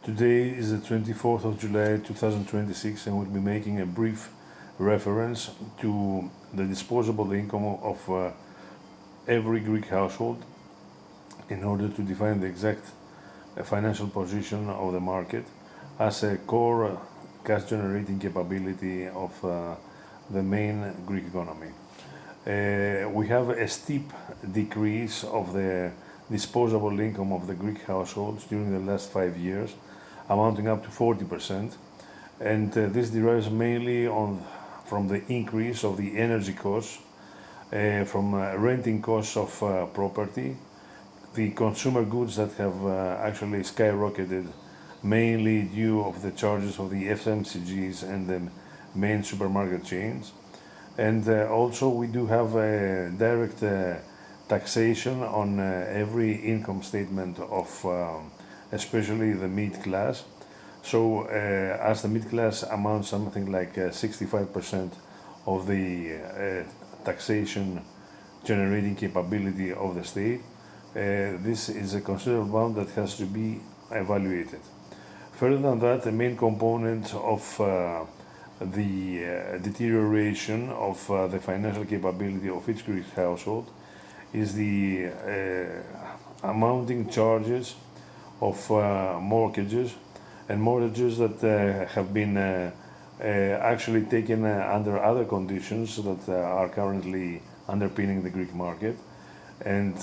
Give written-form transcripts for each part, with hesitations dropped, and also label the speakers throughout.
Speaker 1: Today is the 24th of July 2026, and we'll be making a brief reference to the disposable income of every Greek household in order to define the exact financial position of the market as a core cash generating capability of the main Greek economy. We have a steep decrease of the disposable income of the Greek households during the last 5 years, amounting up to 40%, and this derives mainly from the increase of the energy costs, from renting costs of property, the consumer goods that have actually skyrocketed, mainly due of the charges of the FMCGs and the main supermarket chains. And also we do have a direct taxation on every income statement of especially the mid class. So as the mid class amounts something like 65% of the taxation generating capability of the state, this is a considerable amount that has to be evaluated. Further than that, the main component of the deterioration of the financial capability of each Greek household is the amounting charges of mortgages and mortgages that have been actually taken under other conditions that are currently underpinning the Greek market. And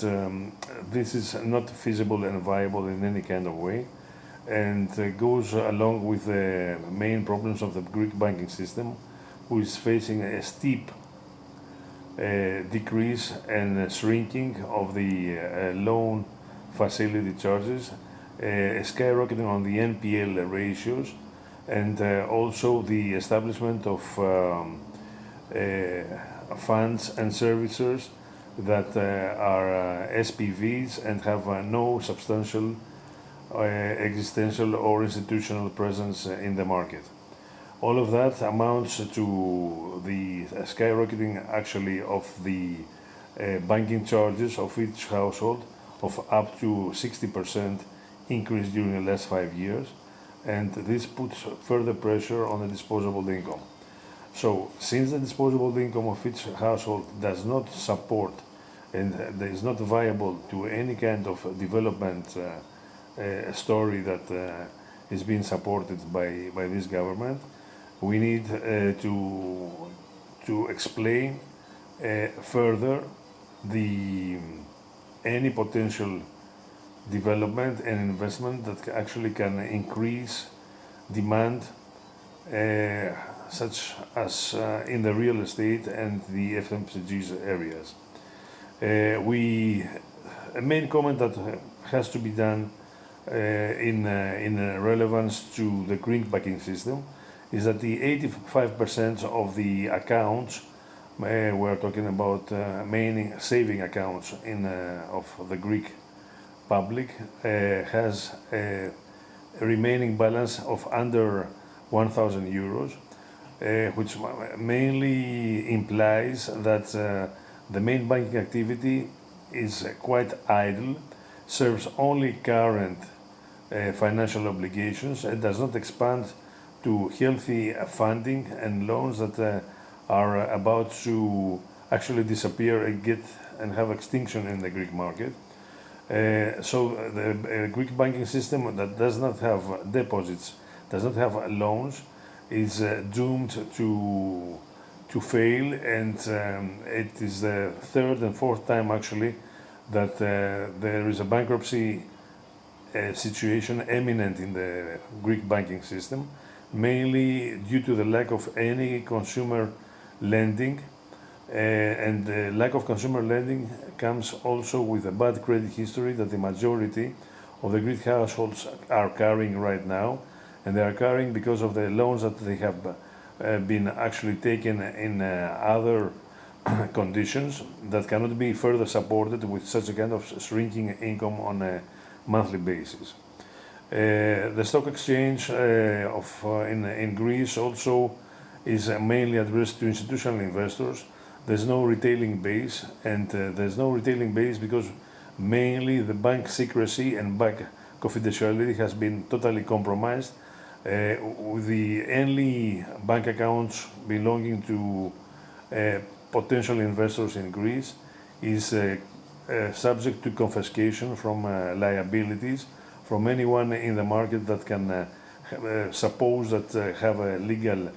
Speaker 1: this is not feasible and viable in any kind of way, and goes along with the main problems of the Greek banking system, who is facing a steep decrease and shrinking of the loan facility charges, skyrocketing on the NPL ratios, and also the establishment of funds and servicers that are SPVs and have no substantial existential or institutional presence in the market. All of that amounts to the skyrocketing actually of the banking charges of each household of up to 60% increase during the last 5 years, and this puts further pressure on the disposable income. So since the disposable income of each household does not support and is not viable to any kind of development story that is being supported by this government, we need to explain further any potential development and investment that actually can increase demand, such as in the real estate and the FMCGs areas. A main comment that has to be done in relevance to the Greek banking system is that the 85% of the accounts, we're talking about main saving accounts of the Greek public, has a remaining balance of under 1,000 euros, which mainly implies that the main banking activity is quite idle, serves only current financial obligations, and does not expand to healthy funding and loans that are about to actually disappear and have extinction in the Greek market. So the Greek banking system that does not have deposits, does not have loans, is doomed to fail, and it is the third and fourth time actually that there is a bankruptcy situation imminent in the Greek banking system, mainly due to the lack of any consumer lending, and the lack of consumer lending comes also with a bad credit history that the majority of the Greek households are carrying right now, and they are carrying because of the loans that they have been actually taken in other conditions that cannot be further supported with such a kind of shrinking income on a monthly basis. The stock exchange in Greece also is mainly addressed to institutional investors. There's no retailing base, and there's no retailing base because mainly the bank secrecy and confidentiality has been totally compromised. With the only bank accounts belonging to potential investors in Greece is subject to confiscation from liabilities from anyone in the market that can suppose that have a legal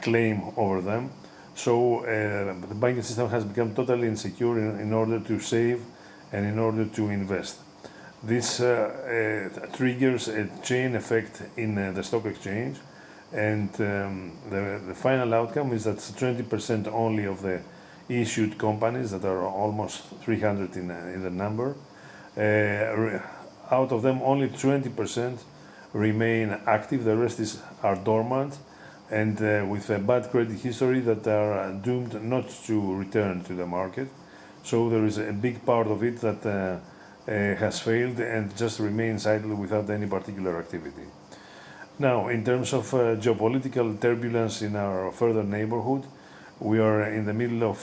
Speaker 1: claim over them. So the banking system has become totally insecure in order to save and in order to invest. This triggers a chain effect in the stock exchange, and the final outcome is that 20% only of the issued companies, that are almost 300 in the number, out of them only 20% remain active, the rest are dormant, and with a bad credit history that are doomed not to return to the market. So there is a big part of it that has failed and just remains idle without any particular activity. Now, in terms of geopolitical turbulence in our further neighborhood, we are in the middle of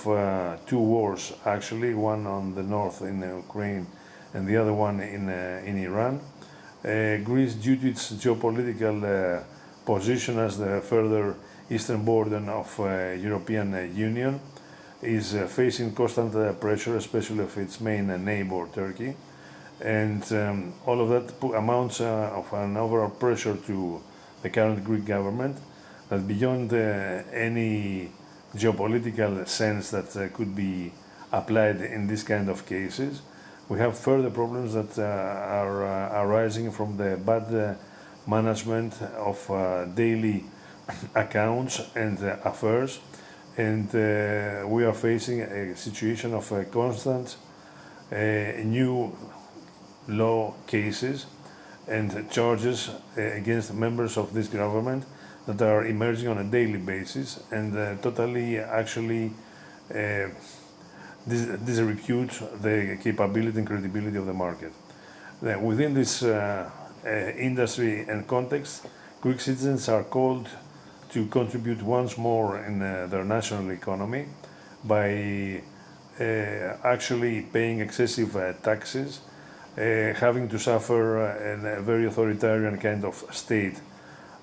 Speaker 1: two wars, actually, one on the north in Ukraine and the other one in Iran. Greece, due to its geopolitical position as the further eastern border of European Union, is facing constant pressure, especially of its main neighbor, Turkey. And all of that amounts of an overall pressure to the current Greek government, that beyond any geopolitical sense that could be applied in this kind of cases, we have further problems that are arising from the bad management of daily accounts and affairs, and we are facing a situation of constant new law cases and charges against members of this government that are emerging on a daily basis and totally actually disrepute the capability and credibility of the market. Within this industry and context, Greek citizens are called to contribute once more in their national economy by actually paying excessive taxes, having to suffer a very authoritarian kind of state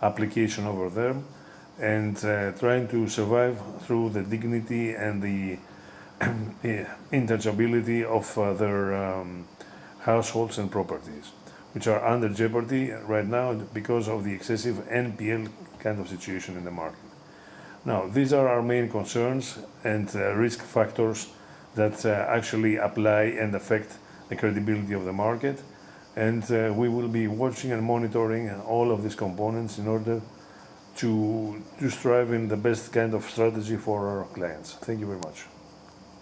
Speaker 1: application over them, and trying to survive through the dignity and the intangibility of their households and properties, which are under jeopardy right now because of the excessive NPL kind of situation in the market. Now, these are our main concerns and risk factors that actually apply and affect the credibility of the market, and we will be watching and monitoring all of these components in order to strive in the best kind of strategy for our clients. Thank you very much.